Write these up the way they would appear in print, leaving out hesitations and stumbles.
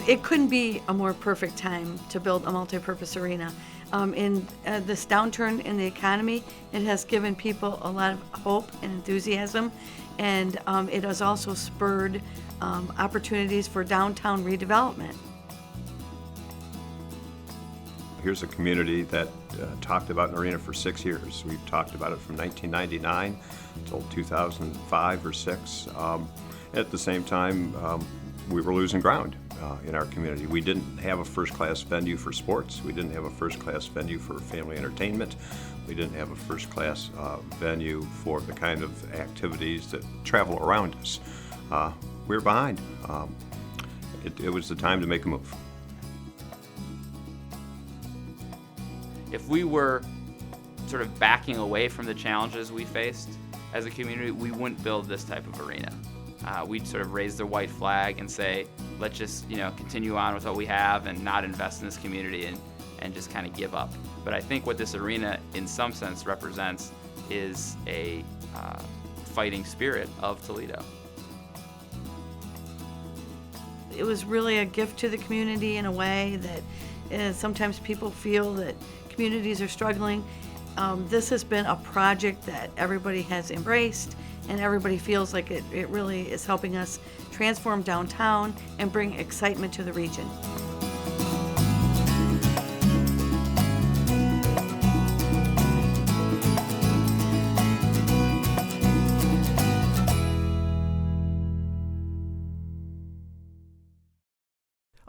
It couldn't be a more perfect time to build a multi-purpose arena. In this downturn in the economy, it has given people a lot of hope and enthusiasm, and it has also spurred opportunities for downtown redevelopment. Here's a community that talked about an arena for 6 years. We've talked about it from 1999 until 2005 or 6. At the same time, we were losing ground in our community. We didn't have a first-class venue for sports. We didn't have a first-class venue for family entertainment. We didn't have a first-class venue for the kind of activities that travel around us. We were behind. It was the time to make a move. If we were sort of backing away from the challenges we faced as a community, we wouldn't build this type of arena. We'd sort of raise the white flag and say, let's just continue on with what we have and not invest in this community and just kind of give up. But I think what this arena in some sense represents is a fighting spirit of Toledo. It was really a gift to the community in a way that sometimes people feel that communities are struggling. This has been a project that everybody has embraced, and everybody feels like it really is helping us transform downtown and bring excitement to the region.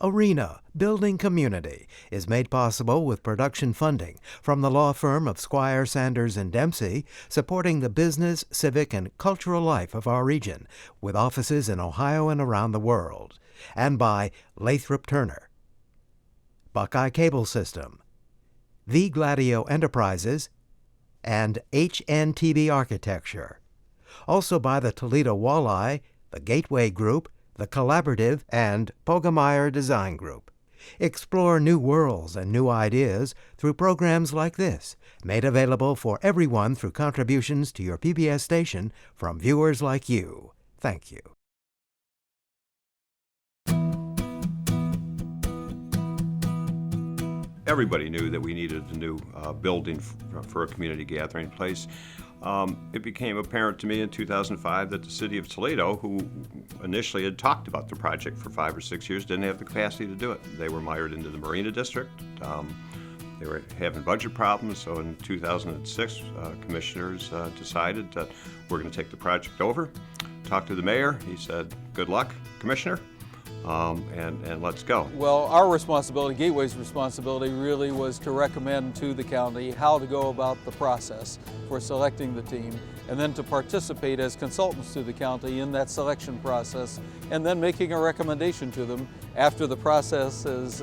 Arena Building Community is made possible with production funding from the law firm of Squire, Sanders, and Dempsey, supporting the business, civic, and cultural life of our region, with offices in Ohio and around the world, and by Lathrop Turner, Buckeye Cable System, The Gladio Enterprises, and HNTB Architecture. Also by the Toledo Walleye, the Gateway Group, the Collaborative, and Pogemeyer Design Group. Explore new worlds and new ideas through programs like this, made available for everyone through contributions to your PBS station from viewers like you. Thank you. Everybody knew that we needed a new building for a community gathering place. It became apparent to me in 2005 that the city of Toledo, who initially had talked about the project for 5 or 6 years, didn't have the capacity to do it. They were mired into the Marina District. They were having budget problems, so in 2006, commissioners decided that we're going to take the project over. Talked to the mayor. He said, "Good luck, Commissioner." And let's go. Well, our responsibility, Gateway's responsibility, really was to recommend to the county how to go about the process for selecting the team, and then to participate as consultants to the county in that selection process, and then making a recommendation to them after the process is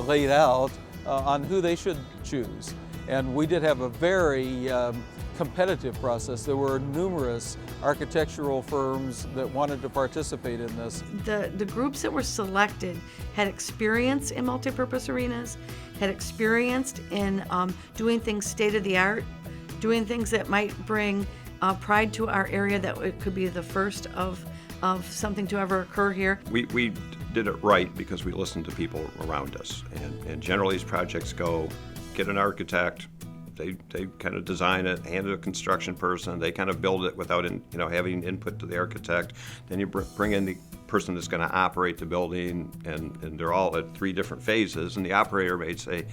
laid out on who they should choose. And we did have a very competitive process. There were numerous architectural firms that wanted to participate in this. The groups that were selected had experience in multipurpose arenas, had experience in doing things state-of-the-art, doing things that might bring pride to our area, that it could be the first of something to ever occur here. We did it right because we listened to people around us. And generally these projects go, get an architect, they kind of design it, hand it to a construction person, they kind of build it without having input to the architect. Then you bring in the person that's going to operate the building, and they're all at 3 different phases, and the operator may say,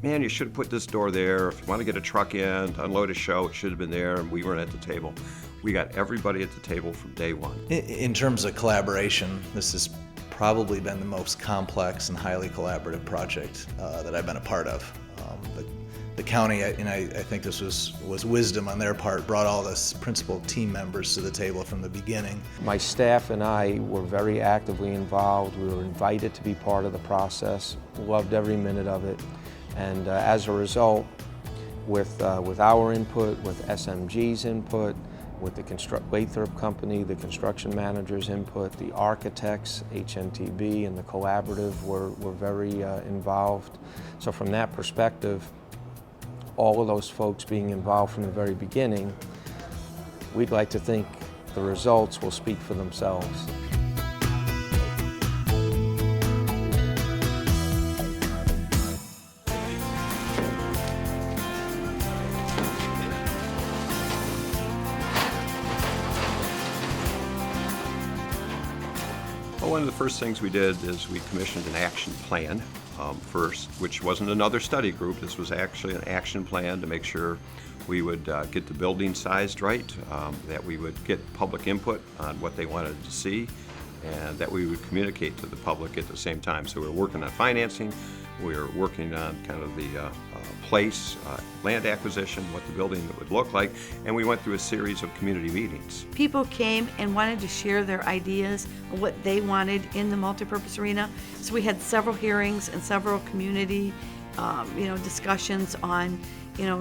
"Man, you should have put this door there. If you want to get a truck in to unload a show, it should have been there," and we weren't at the table. We got everybody at the table from day one. In terms of collaboration, this has probably been the most complex and highly collaborative project that I've been a part of. The county, and I think this was wisdom on their part, brought all the principal team members to the table from the beginning. My staff and I were very actively involved. We were invited to be part of the process, loved every minute of it. And as a result, with our input, with SMG's input, with the Lathrop company, the construction manager's input, the architects, HNTB, and the collaborative were very involved. So from that perspective, all of those folks being involved from the very beginning, we'd like to think the results will speak for themselves. Well, one of the first things we did is we commissioned an action plan first, which wasn't another study group. This was actually an action plan to make sure we would get the building sized right, that we would get public input on what they wanted to see, and that we would communicate to the public at the same time. So we were working on financing, we were working on kind of the place, land acquisition, what the building would look like, and we went through a series of community meetings. People came and wanted to share their ideas of what they wanted in the multipurpose arena. So we had several hearings and several community discussions on,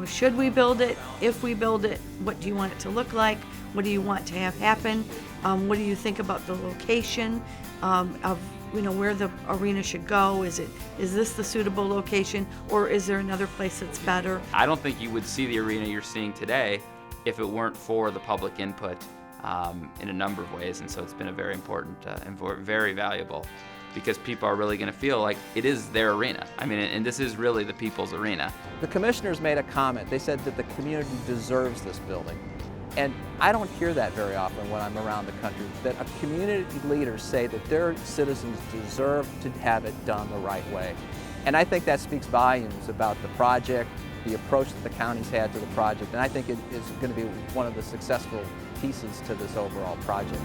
should we build it? If we build it, what do you want it to look like? What do you want to have happen? What do you think about the location of where the arena should go? Is this the suitable location, or is there another place that's better? I don't think you would see the arena you're seeing today if it weren't for the public input in a number of ways, and so it's been a very important and very valuable, because people are really going to feel like it is their arena. I mean, and this is really the people's arena. The commissioners made a comment. They said that the community deserves this building. And I don't hear that very often when I'm around the country, that a community leaders say that their citizens deserve to have it done the right way. And I think that speaks volumes about the project, the approach that the county's had to the project, and I think it is going to be one of the successful pieces to this overall project.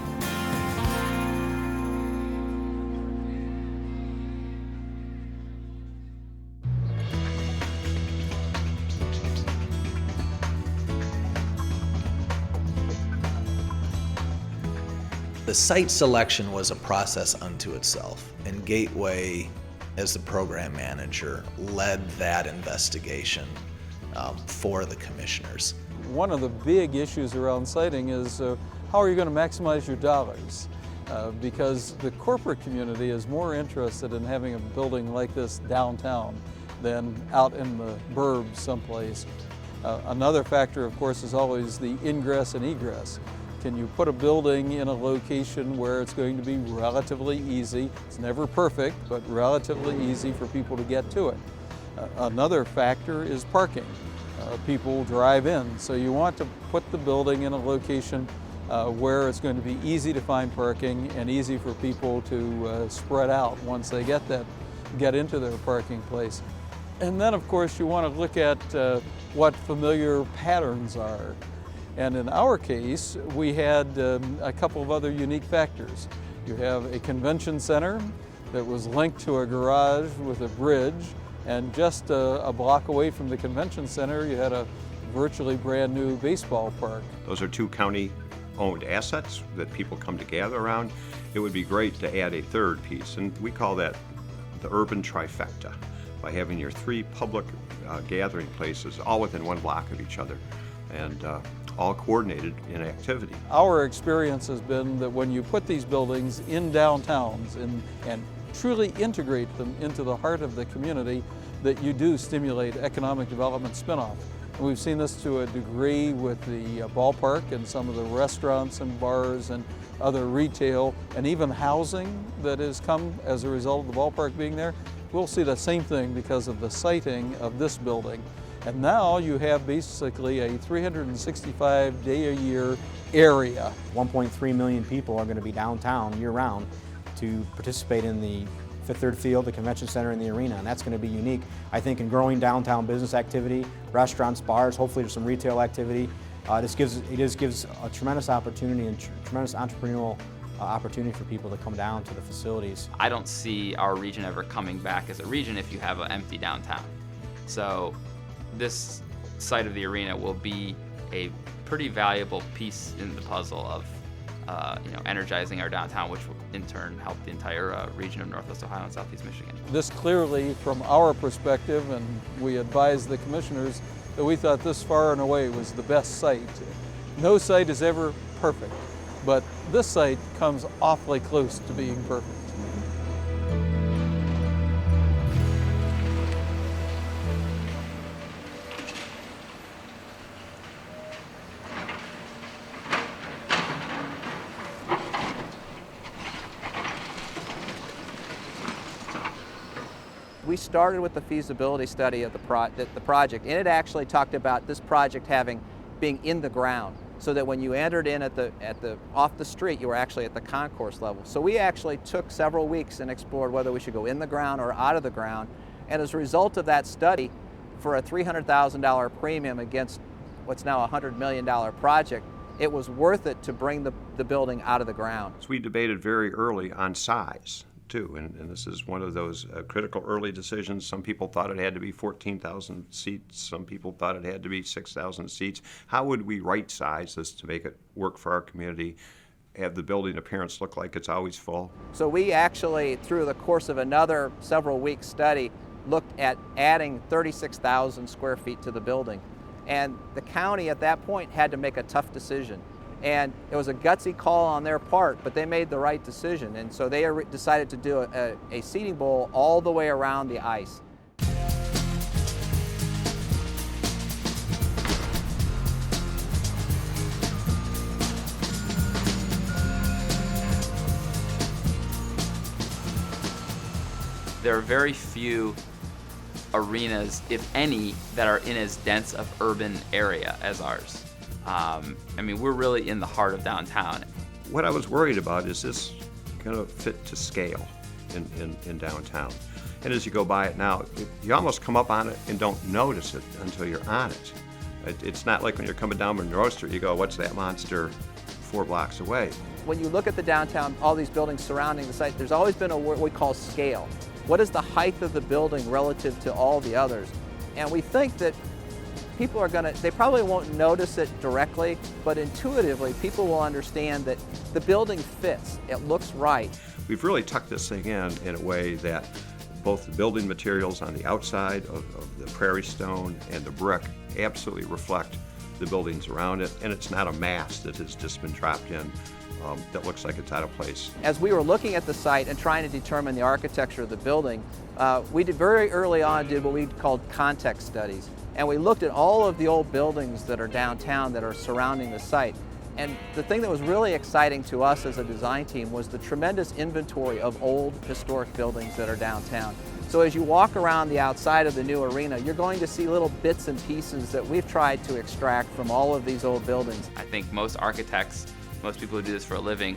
The site selection was a process unto itself, and Gateway, as the program manager, led that investigation for the commissioners. One of the big issues around siting is how are you going to maximize your dollars? Because the corporate community is more interested in having a building like this downtown than out in the burbs someplace. Another factor, of course, is always the ingress and egress. Can you put a building in a location where it's going to be relatively easy? It's never perfect, but relatively easy for people to get to it. Another factor is parking. People drive in, so you want to put the building in a location where it's going to be easy to find parking and easy for people to spread out once they get into their parking place. And then, of course, you want to look at what familiar patterns are. And in our case, we had a couple of other unique factors. You have a convention center that was linked to a garage with a bridge, and just a block away from the convention center, you had a virtually brand new baseball park. Those are two county-owned assets that people come to gather around. It would be great to add a third piece, and we call that the urban trifecta, by having your three public gathering places all within one block of each other, and all coordinated in activity. Our experience has been that when you put these buildings in downtowns and truly integrate them into the heart of the community, that you do stimulate economic development spinoff. And we've seen this to a degree with the ballpark and some of the restaurants and bars and other retail and even housing that has come as a result of the ballpark being there. We'll see the same thing because of the siting of this building. And now you have basically a 365-day-a-year area. 1.3 million people are going to be downtown year-round to participate in the Fifth Third Field, the convention center, and the arena, and that's going to be unique, I think, in growing downtown business activity, restaurants, bars, hopefully there's some retail activity. It just gives a tremendous opportunity and tremendous entrepreneurial opportunity for people to come down to the facilities. I don't see our region ever coming back as a region if you have an empty downtown. So this site of the arena will be a pretty valuable piece in the puzzle of energizing our downtown, which will in turn help the entire region of Northwest Ohio and Southeast Michigan. This clearly, from our perspective, and we advised the commissioners that we thought this far and away was the best site. No site is ever perfect, but this site comes awfully close to being perfect. We started with the feasibility study of the project, and it actually talked about this project being in the ground. so that when you entered in off the street, you were actually at the concourse level. So we actually took several weeks and explored whether we should go in the ground or out of the ground. And as a result of that study, for a $300,000 premium against what's now a $100 million project, it was worth it to bring the building out of the ground. So we debated very early on size, too, and this is one of those critical early decisions. Some people thought it had to be 14,000 seats. Some people thought it had to be 6,000 seats. How would we right size this to make it work for our community, have the building appearance look like it's always full? So we actually, through the course of another several week study, looked at adding 36,000 square feet to the building. And the county at that point had to make a tough decision. And it was a gutsy call on their part, but they made the right decision. And so they decided to do a seating bowl all the way around the ice. There are very few arenas, if any, that are in as dense of urban area as ours. I mean, we're really in the heart of downtown. What I was worried about is this going to fit to scale in downtown. And as you go by it now, you almost come up on it and don't notice it until you're on it. It's not like when you're coming down Monroe Street, you go, what's that monster 4 blocks away? When you look at the downtown, all these buildings surrounding the site, there's always been what we call scale. What is the height of the building relative to all the others? And we think that people they probably won't notice it directly, but intuitively people will understand that the building fits, it looks right. We've really tucked this thing in a way that both the building materials on the outside of the prairie stone and the brick absolutely reflect the buildings around it, and it's not a mass that has just been dropped in that looks like it's out of place. As we were looking at the site and trying to determine the architecture of the building, we very early on did what we called context studies. And we looked at all of the old buildings that are downtown that are surrounding the site. And the thing that was really exciting to us as a design team was the tremendous inventory of old historic buildings that are downtown. So as you walk around the outside of the new arena, you're going to see little bits and pieces that we've tried to extract from all of these old buildings. I think most architects, most people who do this for a living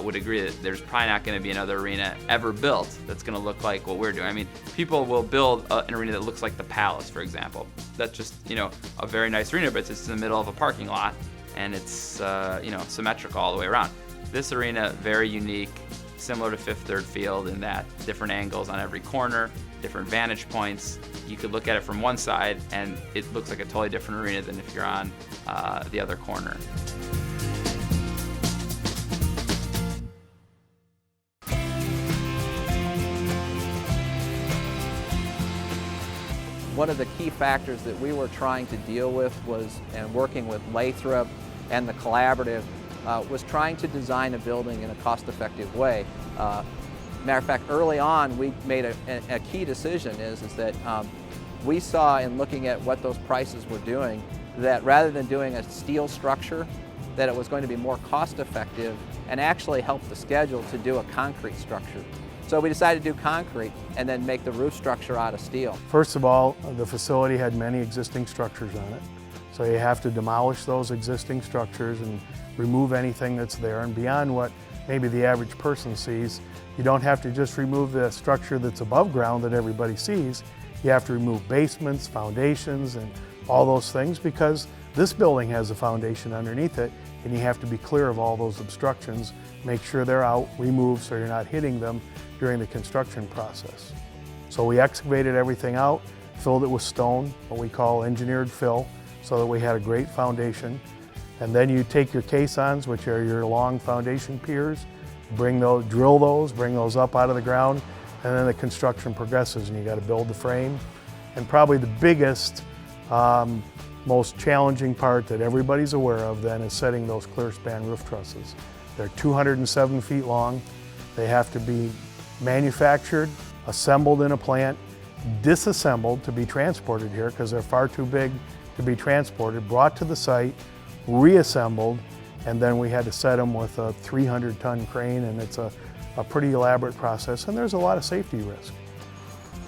would agree that there's probably not going to be another arena ever built that's going to look like what we're doing. I mean, people will build an arena that looks like the Palace, for example. That's just, a very nice arena, but it's just in the middle of a parking lot, and it's, symmetrical all the way around. This arena, very unique, similar to Fifth Third Field in that different angles on every corner, different vantage points. You could look at it from one side, and it looks like a totally different arena than if you're on the other corner. One of the key factors that we were trying to deal with and working with Lathrop and the collaborative, was trying to design a building in a cost-effective way. Matter of fact, early on, we made a key decision is that we saw in looking at what those prices were doing, that rather than doing a steel structure, that it was going to be more cost-effective and actually help the schedule to do a concrete structure. So we decided to do concrete and then make the roof structure out of steel. First of all, the facility had many existing structures on it. So you have to demolish those existing structures and remove anything that's there. And beyond what maybe the average person sees, you don't have to just remove the structure that's above ground that everybody sees. You have to remove basements, foundations, and all those things, because this building has a foundation underneath it, and you have to be clear of all those obstructions, make sure they're out, removed, so you're not hitting them during the construction process. So we excavated everything out, filled it with stone, what we call engineered fill, so that we had a great foundation. And then you take your caissons, which are your long foundation piers, drill those, bring those up out of the ground, and then the construction progresses, and you got to build the frame. And probably the biggest, most challenging part that everybody's aware of then is setting those clear span roof trusses. They're 207 feet long. They have to be manufactured, assembled in a plant, disassembled to be transported here because they're far too big to be transported, brought to the site, reassembled, and then we had to set them with a 300-ton crane, and it's a pretty elaborate process, and there's a lot of safety risk.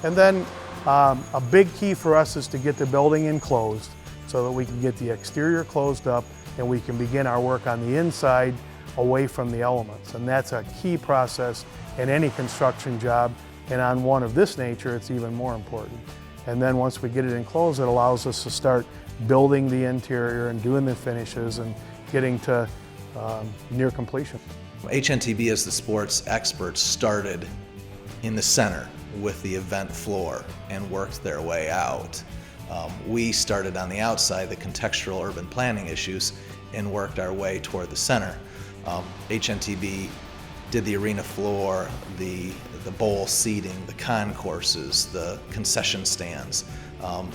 And then a big key for us is to get the building enclosed so that we can get the exterior closed up and we can begin our work on the inside away from the elements. And that's a key process in any construction job, and on one of this nature, it's even more important. And then once we get it enclosed, it allows us to start building the interior and doing the finishes and getting to near completion. HNTB as the sports experts started in the center with the event floor and worked their way out. We started on the outside, the contextual urban planning issues, and worked our way toward the center. HNTB did the arena floor, the bowl seating, the concourses, the concession stands,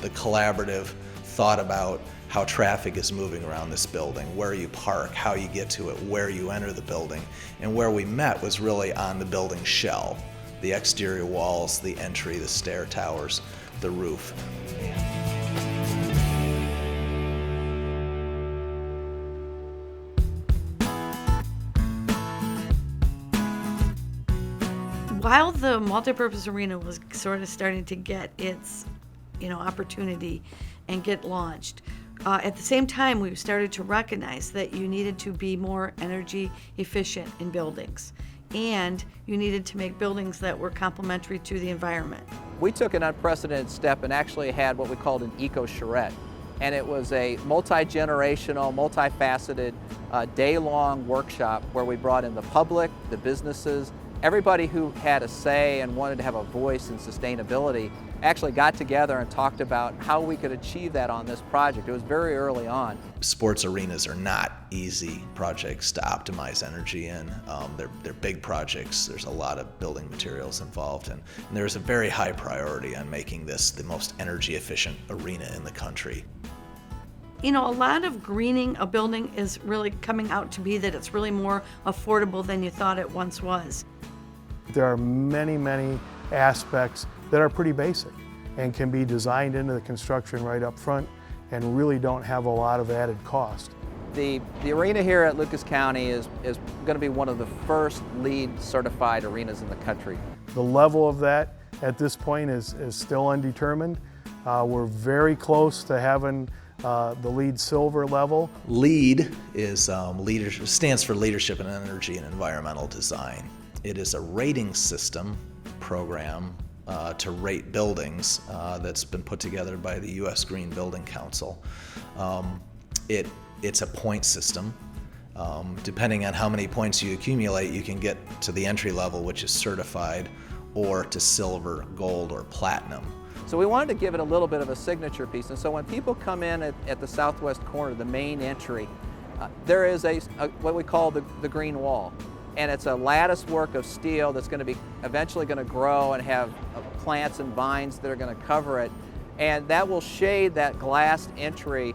the collaborative thought about how traffic is moving around this building, where you park, how you get to it, where you enter the building. And where we met was really on the building shell, the exterior walls, the entry, the stair towers, the roof. While the multipurpose arena was sort of starting to get its, opportunity and get launched, at the same time we started to recognize that you needed to be more energy efficient in buildings, and you needed to make buildings that were complementary to the environment. We took an unprecedented step and actually had what we called an eco-charrette. And it was a multi-generational, multifaceted, day-long workshop where we brought in the public, the businesses, everybody who had a say and wanted to have a voice in sustainability actually got together and talked about how we could achieve that on this project. It was very early on. Sports arenas are not easy projects to optimize energy in. They're big projects. There's a lot of building materials involved, and there's a very high priority on making this the most energy efficient arena in the country. A lot of greening a building is really coming out to be that it's really more affordable than you thought it once was. There are many, many aspects that are pretty basic and can be designed into the construction right up front and really don't have a lot of added cost. The arena here at Lucas County is going to be one of the first LEED certified arenas in the country. The level of that at this point is still undetermined. We're very close to having the LEED Silver level. LEED is stands for Leadership in Energy and Environmental Design. It is a rating system program to rate buildings that's been put together by the U.S. Green Building Council. It's a point system. Depending on how many points you accumulate, you can get to the entry level, which is certified, or to silver, gold, or platinum. So we wanted to give it a little bit of a signature piece. And so when people come in at the southwest corner, the main entry, there is what we call the green wall. And it's a lattice work of steel that's going to be eventually going to grow and have plants and vines that are going to cover it. And that will shade that glassed entry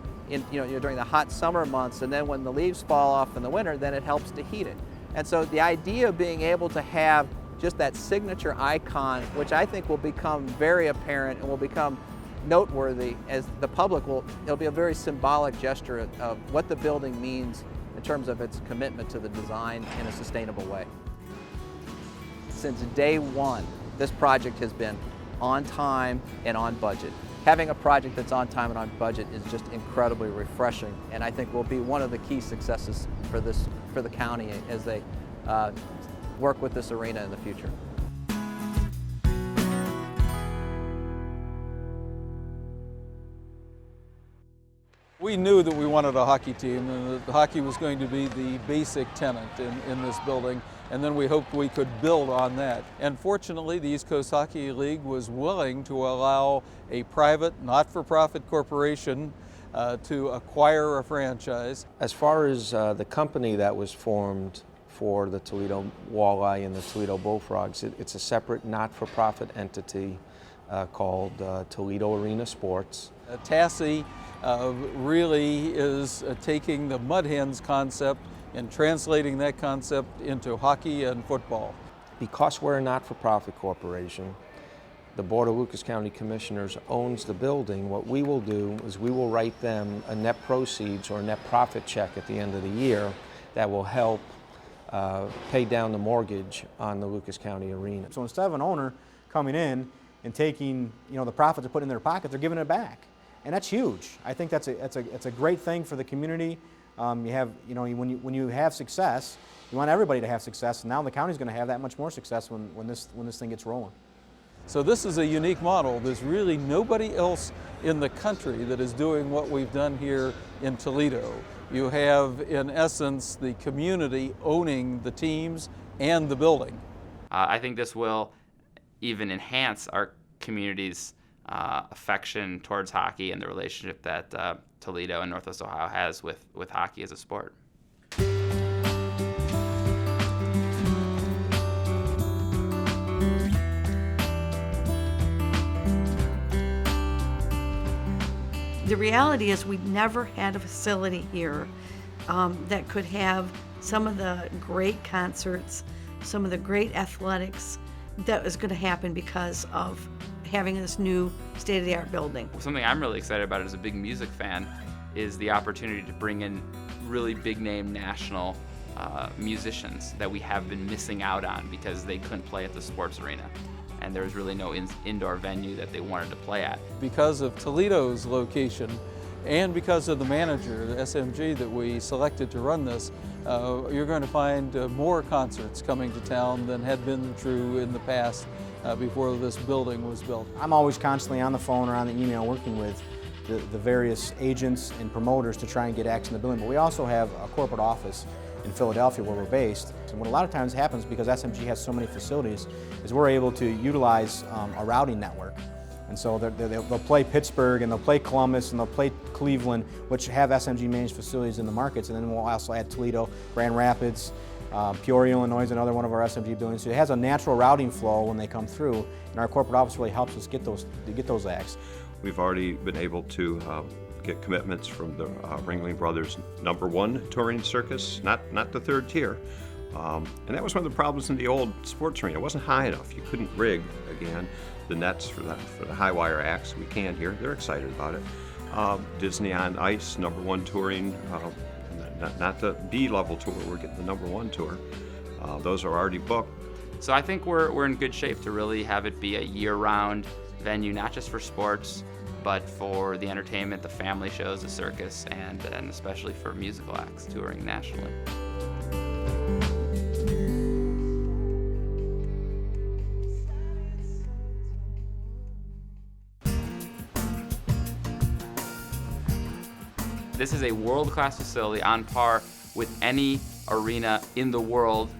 during the hot summer months. And then when the leaves fall off in the winter, then it helps to heat it. And so the idea of being able to have just that signature icon, which I think will become very apparent and will become noteworthy as the public it'll be a very symbolic gesture of what the building means in terms of its commitment to the design in a sustainable way. Since day one, this project has been on time and on budget. Having a project that's on time and on budget is just incredibly refreshing, and I think will be one of the key successes for the county as they work with this arena in the future. We knew that we wanted a hockey team and that hockey was going to be the basic tenant in this building, and then we hoped we could build on that. And fortunately, the East Coast Hockey League was willing to allow a private, not-for-profit corporation to acquire a franchise. As far as the company that was formed for the Toledo Walleye and the Toledo Bullfrogs, it's a separate not-for-profit entity called Toledo Arena Sports. TASI really is taking the Mud Hens concept and translating that concept into hockey and football. Because we're a not-for-profit corporation, the Board of Lucas County Commissioners owns the building. What we will do is we will write them a net proceeds or net profit check at the end of the year that will help pay down the mortgage on the Lucas County Arena. So instead of an owner coming in and taking the profits and putting it in their pocket, they're giving it back. And that's huge. I think that's a great thing for the community. You have, when you have success, you want everybody to have success, and now the county's going to have that much more success when this thing gets rolling. So this is a unique model. There's really nobody else in the country that is doing what we've done here in Toledo. You have, in essence, the community owning the teams and the building. I think this will even enhance our community's affection towards hockey and the relationship that Toledo and Northwest Ohio has with hockey as a sport. The reality is we've never had a facility here that could have some of the great concerts, some of the great athletics that is going to happen because of having this new state-of-the-art building. Something I'm really excited about as a big music fan is the opportunity to bring in really big-name national musicians that we have been missing out on because they couldn't play at the sports arena. And there was really no indoor venue that they wanted to play at. Because of Toledo's location and because of the manager, the SMG that we selected to run this, you're going to find more concerts coming to town than had been true in the past before this building was built. I'm always constantly on the phone or on the email working with the various agents and promoters to try and get acts in the building, but we also have a corporate office in Philadelphia where we're based. And what a lot of times happens, because SMG has so many facilities, is we're able to utilize a routing network. And so they'll play Pittsburgh, and they'll play Columbus, and they'll play Cleveland, which have SMG managed facilities in the markets. And then we'll also add Toledo, Grand Rapids, Peoria, Illinois is another one of our SMG buildings. So it has a natural routing flow when they come through, and our corporate office really helps us get those acts. We've already been able to get commitments from the Ringling Brothers #1 touring circus, not the third tier. And that was one of the problems in the old sports arena. It wasn't high enough. You couldn't rig, again, the nets for the high wire acts. We can here. They're excited about it. Disney on Ice, #1 touring, not the B-level tour. We're getting the #1 tour. Those are already booked. So I think we're in good shape to really have it be a year-round venue, not just for sports, but for the entertainment, the family shows, the circus, and especially for musical acts touring nationally. This is a world-class facility on par with any arena in the world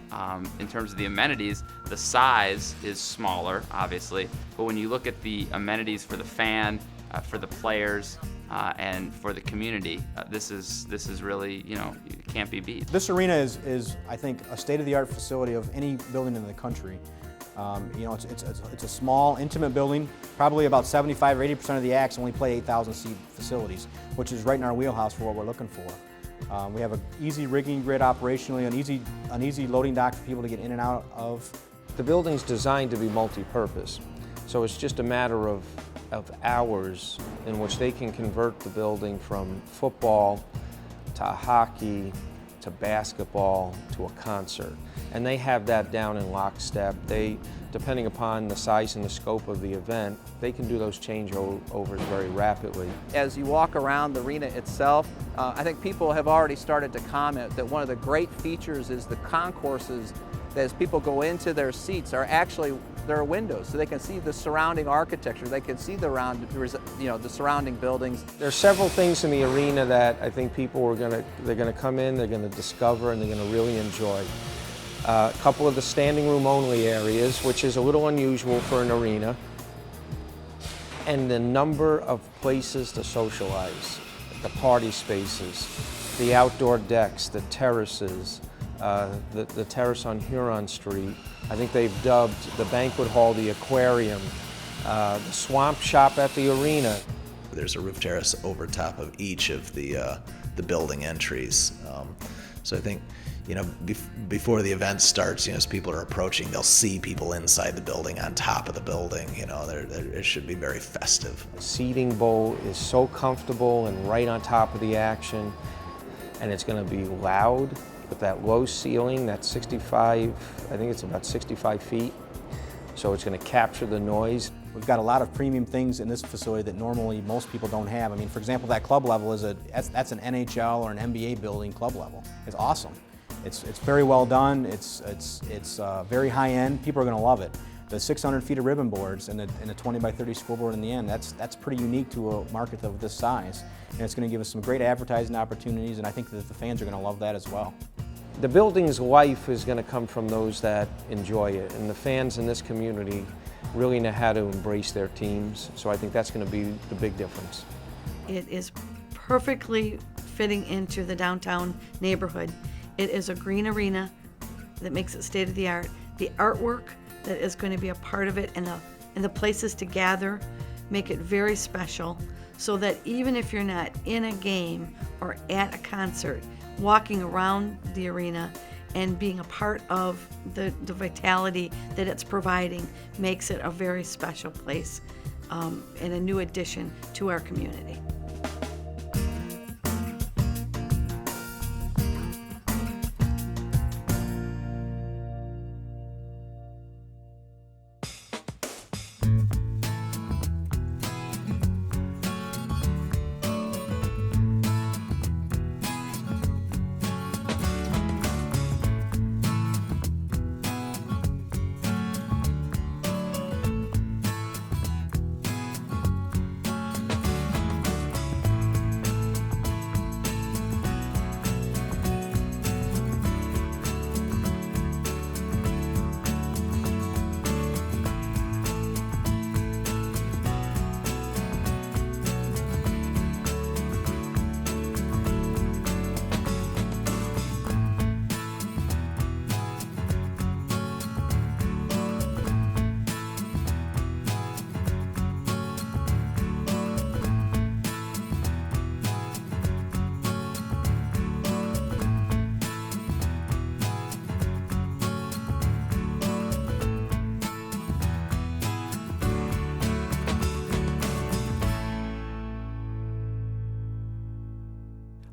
in terms of the amenities. The size is smaller, obviously, but when you look at the amenities for the fan, for the players, and for the community, this is really, it can't be beat. This arena is I think, a state-of-the-art facility of any building in the country. It's a small, intimate building. Probably about 75 or 80% of the acts only play 8,000 seat facilities, which is right in our wheelhouse for what we're looking for. We have an easy rigging grid operationally, an easy loading dock for people to get in and out of. The building's designed to be multi-purpose, so it's just a matter of hours in which they can convert the building from football to hockey to basketball to a concert. And they have that down in lockstep. Depending upon the size and the scope of the event, they can do those changeovers very rapidly. As you walk around the arena itself, I think people have already started to comment that one of the great features is the concourses that as people go into their seats are actually, there are windows, so they can see the surrounding architecture, they can see the surrounding buildings. There are several things in the arena that I think people they're gonna come in, they're gonna discover, and they're gonna really enjoy. A couple of the standing room only areas, which is a little unusual for an arena, and the number of places to socialize, the party spaces, the outdoor decks, the terraces, the terrace on Huron Street. I think they've dubbed the banquet hall the aquarium, the swamp shop at the arena. There's a roof terrace over top of each of the building entries. So I think, before the event starts, as people are approaching, they'll see people inside the building, on top of the building. It should be very festive. The seating bowl is so comfortable and right on top of the action, and it's going to be loud with that low ceiling, that's 65, I think it's about 65 feet. So it's going to capture the noise. We've got a lot of premium things in this facility that normally most people don't have. I mean, for example, that club level is that's an NHL or an NBA building club level. It's awesome. It's very well done. It's very high end. People are going to love it. The 600 feet of ribbon boards and the 20 by 30 scoreboard in the end, that's pretty unique to a market of this size. And it's going to give us some great advertising opportunities, and I think that the fans are going to love that as well. The building's life is going to come from those that enjoy it, and the fans in this community really know how to embrace their teams, so I think that's going to be the big difference. It is perfectly fitting into the downtown neighborhood. It is a green arena that makes it state-of-the-art. The artwork that is going to be a part of it and the places to gather make it very special, so that even if you're not in a game or at a concert, walking around the arena and being a part of the vitality that it's providing makes it a very special place and a new addition to our community.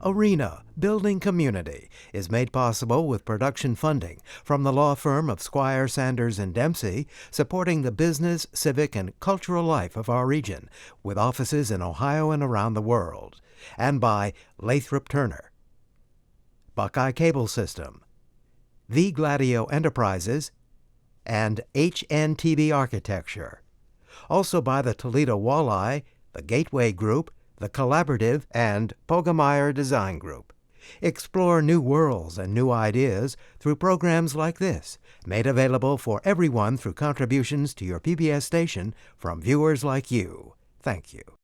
Arena Building Community is made possible with production funding from the law firm of Squire, Sanders, and Dempsey, supporting the business, civic, and cultural life of our region, with offices in Ohio and around the world, and by Lathrop Turner, Buckeye Cable System, The Gladio Enterprises, and HNTB Architecture. Also by the Toledo Walleye, the Gateway Group, the Collaborative, and Pogemeyer Design Group. Explore new worlds and new ideas through programs like this, made available for everyone through contributions to your PBS station from viewers like you. Thank you.